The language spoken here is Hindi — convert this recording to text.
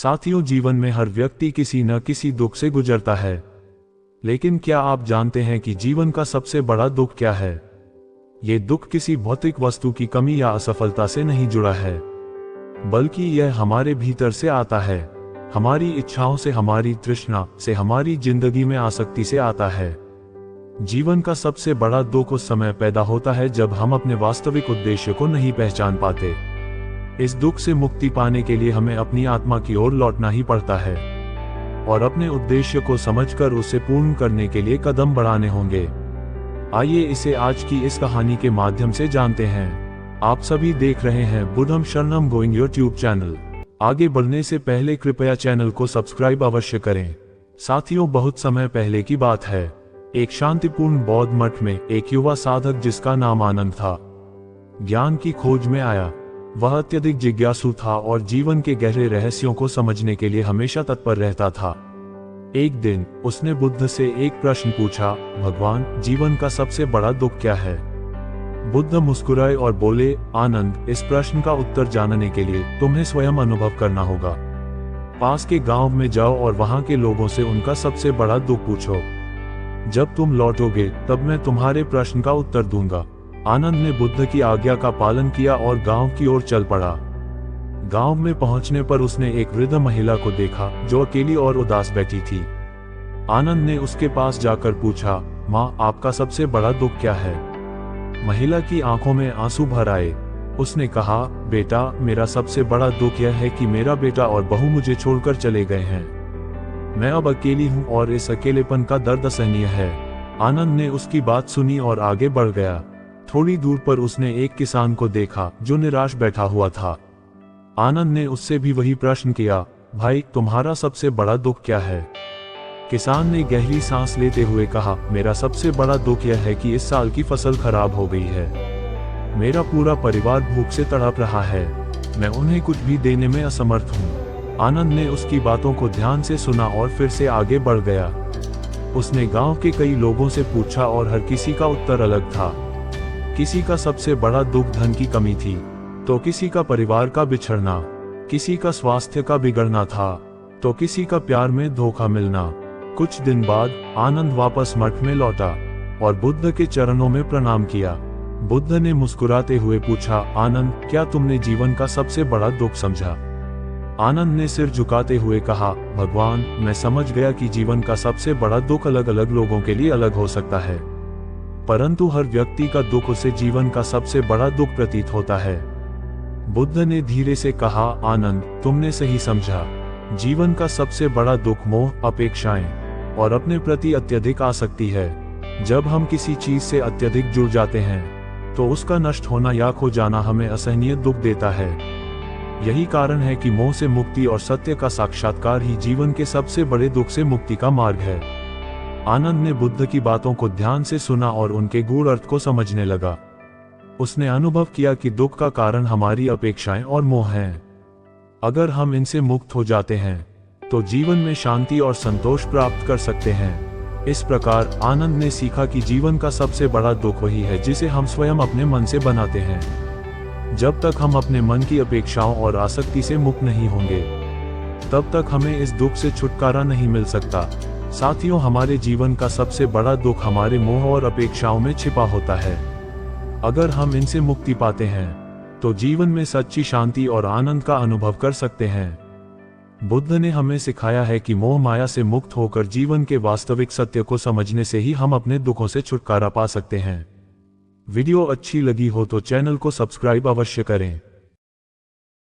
साथियों, जीवन में हर व्यक्ति किसी न किसी दुख से गुजरता है। लेकिन क्या आप जानते हैं कि जीवन का सबसे बड़ा दुख क्या है? ये दुख किसी भौतिक वस्तु की कमी या असफलता से नहीं जुड़ा है, बल्कि यह हमारे भीतर से आता है। हमारी इच्छाओं से, हमारी तृष्णा से, हमारी जिंदगी में आसक्ति से आता है। जीवन का सबसे बड़ा दुख उस समय पैदा होता है जब हम अपने वास्तविक उद्देश्य को नहीं पहचान पाते। इस दुख से मुक्ति पाने के लिए हमें अपनी आत्मा की ओर लौटना ही पड़ता है और अपने उद्देश्य को समझकर उसे पूर्ण करने के लिए कदम बढ़ाने होंगे। आइए इसे आज की इस कहानी के माध्यम से जानते हैं। आप सभी देख रहे हैं बुद्धम शरणम गोइंग यूट्यूब चैनल। आगे बढ़ने से पहले कृपया चैनल को सब्सक्राइब अवश्य करें। साथियों, बहुत समय पहले की बात है। एक शांतिपूर्ण बौद्ध मठ में एक युवा साधक जिसका नाम आनंद था, ज्ञान की खोज में आया। वह अत्यधिक जिज्ञासु था और जीवन के गहरे रहस्यों को समझने के लिए हमेशा तत्पर रहता था। एक दिन उसने बुद्ध से एक प्रश्न पूछा, भगवान, जीवन का सबसे बड़ा दुख क्या है? बुद्ध मुस्कुराए और बोले, आनंद, इस प्रश्न का उत्तर जानने के लिए तुम्हें स्वयं अनुभव करना होगा। पास के गांव में जाओ और वहां के लोगों से उनका सबसे बड़ा दुख पूछो। जब तुम लौटोगे तब मैं तुम्हारे प्रश्न का उत्तर दूंगा। आनंद ने बुद्ध की आज्ञा का पालन किया और गांव की ओर चल पड़ा। गांव में पहुंचने पर उसने एक वृद्ध महिला को देखा जो अकेली और उदास बैठी थी। आनंद ने उसके पास जाकर पूछा, माँ, आपका सबसे बड़ा दुख क्या है? महिला की आंखों में आंसू भर आए। उसने कहा, बेटा, मेरा सबसे बड़ा दुख यह है कि मेरा बेटा और बहू मुझे छोड़कर चले गए हैं। मैं अब अकेली हूँ और इस अकेलेपन का दर्द असहनीय है। आनंद ने उसकी बात सुनी और आगे बढ़ गया। थोड़ी दूर पर उसने एक किसान को देखा जो निराश बैठा हुआ था। आनंद ने उससे भी वही प्रश्न किया, भाई, तुम्हारा सबसे बड़ा दुख क्या है? किसान ने गहरी सांस लेते हुए कहा, मेरा सबसे बड़ा दुख यह है कि इस साल की फसल खराब हो गई है। मेरा पूरा परिवार भूख से तड़प रहा है। मैं उन्हें कुछ भी देने में असमर्थ हूँ। आनंद ने उसकी बातों को ध्यान से सुना और फिर से आगे बढ़ गया। उसने गांव के कई लोगों से पूछा और हर किसी का उत्तर अलग था। किसी का सबसे बड़ा दुख धन की कमी थी, तो किसी का परिवार का बिछड़ना, किसी का स्वास्थ्य का बिगड़ना था, तो किसी का प्यार में धोखा मिलना। कुछ दिन बाद आनंद वापस मठ में लौटा और बुद्ध के चरणों में प्रणाम किया। बुद्ध ने मुस्कुराते हुए पूछा, आनंद, क्या तुमने जीवन का सबसे बड़ा दुख समझा? आनंद ने सिर झुकाते हुए कहा, भगवान, मैं समझ गया कि जीवन का सबसे बड़ा दुख अलग अलग लोगों के लिए अलग हो सकता है, परंतु हर व्यक्ति का दुख उसे जीवन का सबसे बड़ा दुख प्रतीत होता है। बुद्ध ने धीरे से कहा, आनंद, तुमने सही समझा। जीवन का सबसे बड़ा दुख मोह, अपेक्षाएं और अपने प्रति अत्यधिक आसक्ति है। जब हम किसी चीज से अत्यधिक जुड़ जाते हैं तो उसका नष्ट होना या खो जाना हमें असहनीय दुख देता है। यही कारण है कि मोह से मुक्ति और सत्य का साक्षात्कार ही जीवन के सबसे बड़े दुख से मुक्ति का मार्ग है। आनंद ने बुद्ध की बातों को ध्यान से सुना और उनके गूढ़ अर्थ को समझने लगा। उसने अनुभव किया कि दुख का कारण हमारी अपेक्षाएं और मोह हैं। अगर हम इनसे मुक्त हो जाते हैं तो जीवन में शांति और संतोष प्राप्त कर सकते हैं। इस प्रकार आनंद ने सीखा कि जीवन का सबसे बड़ा दुख वही है जिसे हम स्वयं अपने मन से बनाते हैं। जब तक हम अपने मन की अपेक्षाओं और आसक्ति से मुक्त नहीं होंगे, तब तक हमें इस दुख से छुटकारा नहीं मिल सकता। साथियों, हमारे जीवन का सबसे बड़ा दुख हमारे मोह और अपेक्षाओं में छिपा होता है। अगर हम इनसे मुक्ति पाते हैं तो जीवन में सच्ची शांति और आनंद का अनुभव कर सकते हैं। बुद्ध ने हमें सिखाया है कि मोह माया से मुक्त होकर जीवन के वास्तविक सत्य को समझने से ही हम अपने दुखों से छुटकारा पा सकते हैं। वीडियो अच्छी लगी हो तो चैनल को सब्सक्राइब अवश्य करें।